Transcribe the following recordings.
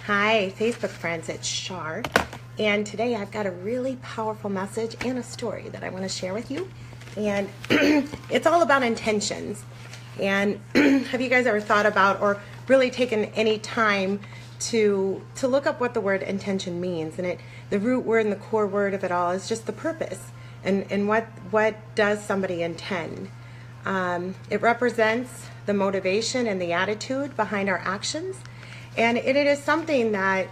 Hi, Facebook friends, it's Char, and today I've got a really powerful message and a story that I want to share with you, and it's all about intentions. And have you guys ever thought about or really taken any time to look up what the word intention means? And the root word and the core word of it all is just the purpose, and what does somebody intend? It represents the motivation and the attitude behind our actions. And it is something that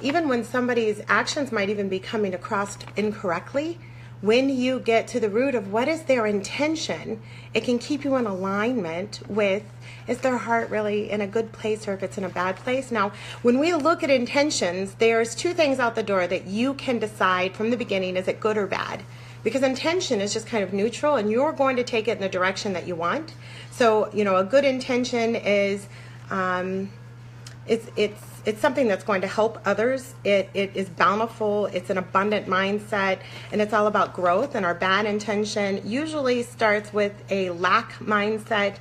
even when somebody's actions might even be coming across incorrectly, when you get to the root of what is their intention, it can keep you in alignment with, is their heart really in a good place or if it's in a bad place? Now, when we look at intentions, there's two things out the door that you can decide from the beginning, is it good or bad? Because intention is just kind of neutral and you're going to take it in the direction that you want. So, a good intention is... It's something that's going to help others. It is bountiful. It's an abundant mindset, and it's all about growth. And our bad intention usually starts with a lack mindset,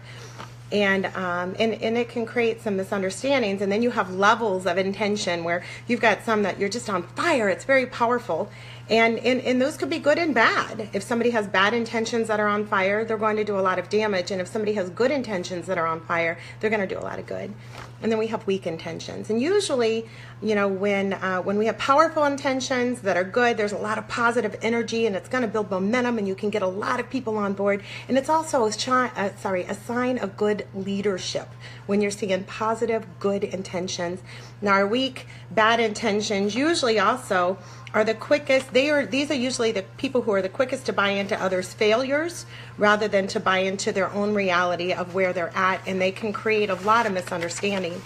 and it can create some misunderstandings. And then you have levels of intention where you've got some that you're just on fire. It's very powerful. And those could be good and bad. If somebody has bad intentions that are on fire, they're going to do a lot of damage. And if somebody has good intentions that are on fire, they're going to do a lot of good. And then we have weak intentions. And usually, when we have powerful intentions that are good, there's a lot of positive energy and it's going to build momentum and you can get a lot of people on board. And it's also a sign of good leadership when you're seeing positive, good intentions. Now, our weak, bad intentions usually also are the quickest. These are usually the people who are the quickest to buy into others' failures rather than to buy into their own reality of where they're at, and they can create a lot of misunderstanding.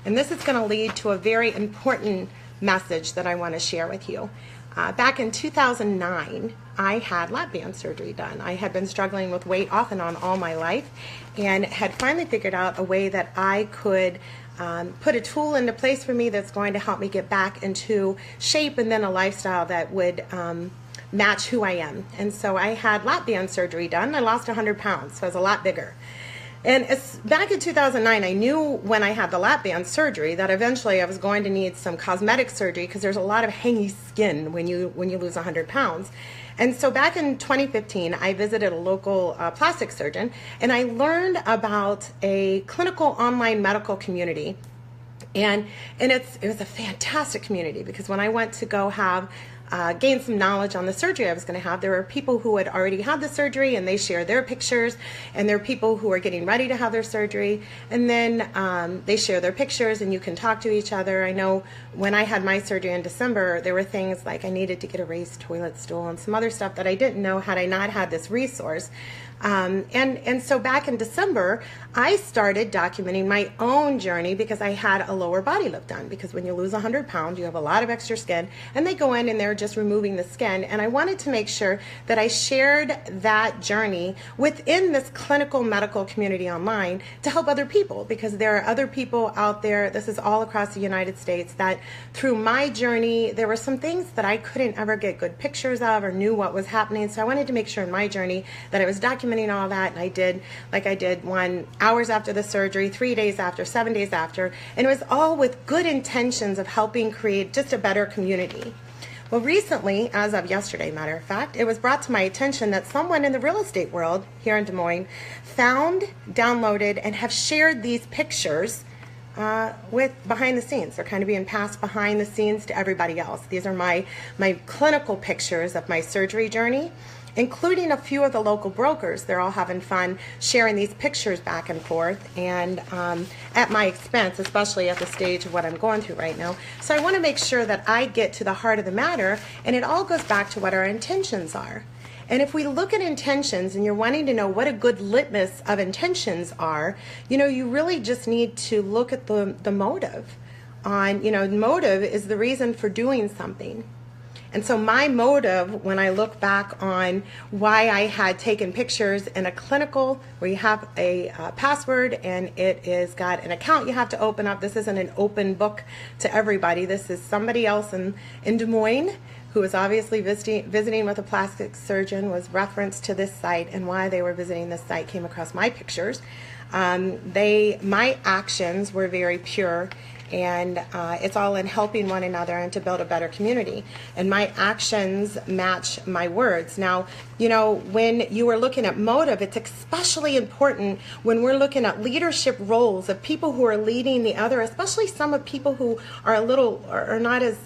And this is going to lead to a very important message that I want to share with you. Back in 2009, I had lap band surgery done. I had been struggling with weight off and on all my life and had finally figured out a way that I could put a tool into place for me that's going to help me get back into shape and then a lifestyle that would match who I am. And so I had lap band surgery done. I lost 100 pounds, so I was a lot bigger. And back in 2009, I knew when I had the lap band surgery that eventually I was going to need some cosmetic surgery because there's a lot of hangy skin when you lose 100 pounds. And so back in 2015, I visited a local plastic surgeon, and I learned about a clinical online medical community. And it was a fantastic community because when I went to go have gain some knowledge on the surgery I was going to have, there were people who had already had the surgery and they share their pictures, and there are people who are getting ready to have their surgery, and then they share their pictures and you can talk to each other. I know when I had my surgery in December, there were things like I needed to get a raised toilet stool and some other stuff that I didn't know had I not had this resource. And so back in December, I started documenting my own journey because I had a lower body lift done. Because when you lose 100 pounds, you have a lot of extra skin, and they go in and they're just removing the skin. And I wanted to make sure that I shared that journey within this clinical medical community online to help other people, because there are other people out there, this is all across the United States, that through my journey, there were some things that I couldn't ever get good pictures of or knew what was happening. So I wanted to make sure in my journey that I was documenting all that, and I did one hours after the surgery, 3 days after, 7 days after, and it was all with good intentions of helping create just a better community. Well, recently, as of yesterday, matter of fact, it was brought to my attention that someone in the real estate world here in Des Moines found, downloaded, and have shared these pictures with behind the scenes. They're kind of being passed behind the scenes to everybody else. These are my clinical pictures of my surgery journey, including a few of the local brokers. They're all having fun sharing these pictures back and forth, and at my expense, especially at the stage of what I'm going through right now. So I want to make sure that I get to the heart of the matter, and it all goes back to what our intentions are. And if we look at intentions and you're wanting to know what a good litmus of intentions are, you really just need to look at the motive. Motive is the reason for doing something. And so my motive, when I look back on why I had taken pictures in a clinical, where you have a password and it is got an account you have to open up. This isn't an open book to everybody. This is somebody else in Des Moines who was obviously visiting with a plastic surgeon, was referenced to this site, and why they were visiting this site came across my pictures. My actions were very pure, and it's all in helping one another and to build a better community. And my actions match my words. Now, you know, when you are looking at motive, it's especially important when we're looking at leadership roles of people who are leading the other, especially some of people who are a little, are not as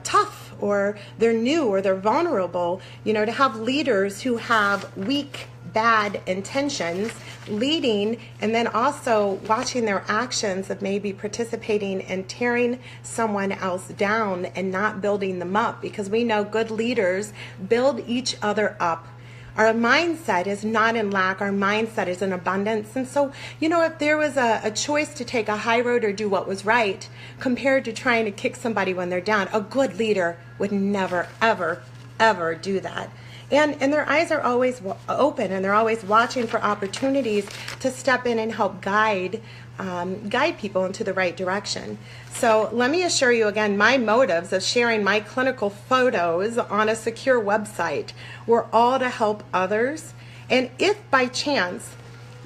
tough, or they're new, or they're vulnerable. You know, to have leaders who have weak, bad intentions leading, and then also watching their actions of maybe participating in tearing someone else down and not building them up, because we know good leaders build each other up. Our mindset is not in lack. Our mindset is in abundance. And so, you know, if there was a choice to take a high road or do what was right, compared to trying to kick somebody when they're down, a good leader would never, ever, ever do that. And their eyes are always open, and they're always watching for opportunities to step in and help guide people into the right direction. So let me assure you again, my motives of sharing my clinical photos on a secure website were all to help others. And if by chance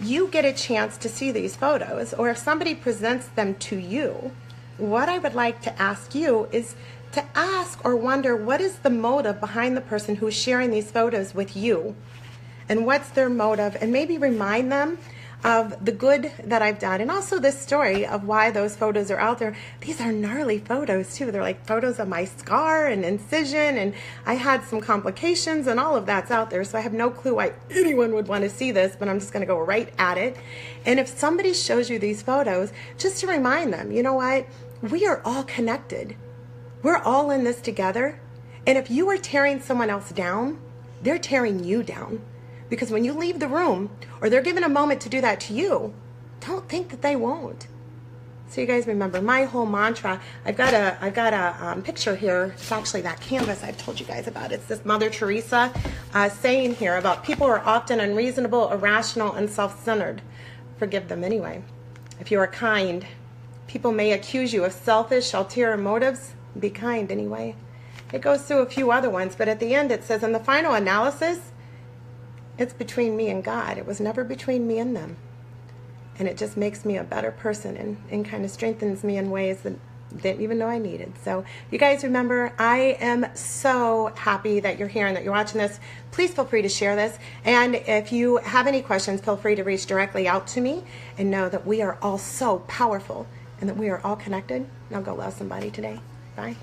you get a chance to see these photos, or if somebody presents them to you, what I would like to ask you is to ask or wonder, what is the motive behind the person who's sharing these photos with you? And what's their motive? And maybe remind them of the good that I've done, and also this story of why those photos are out there. These are gnarly photos too. They're like photos of my scar and incision, and I had some complications, and all of that's out there. So I have no clue why anyone would want to see this, but I'm just going to go right at it. And if somebody shows you these photos, just to remind them, you know what? We are all connected. We're all in this together. And if you are tearing someone else down, they're tearing you down. Because when you leave the room, or they're given a moment to do that to you, don't think that they won't. So you guys remember my whole mantra. I've got a picture here. It's actually that canvas I've told you guys about. It's this Mother Teresa saying here about people are often unreasonable, irrational, and self-centered. Forgive them anyway. If you are kind, people may accuse you of selfish, ulterior motives. Be kind anyway. It goes through a few other ones, but at the end it says, in the final analysis, it's between me and God. It was never between me and them. And it just makes me a better person, and kind of strengthens me in ways that didn't even know I needed. So you guys remember, I am so happy that you're here and that you're watching this. Please feel free to share this. And if you have any questions, feel free to reach directly out to me, and know that we are all so powerful and that we are all connected. Now go love somebody today. Bye.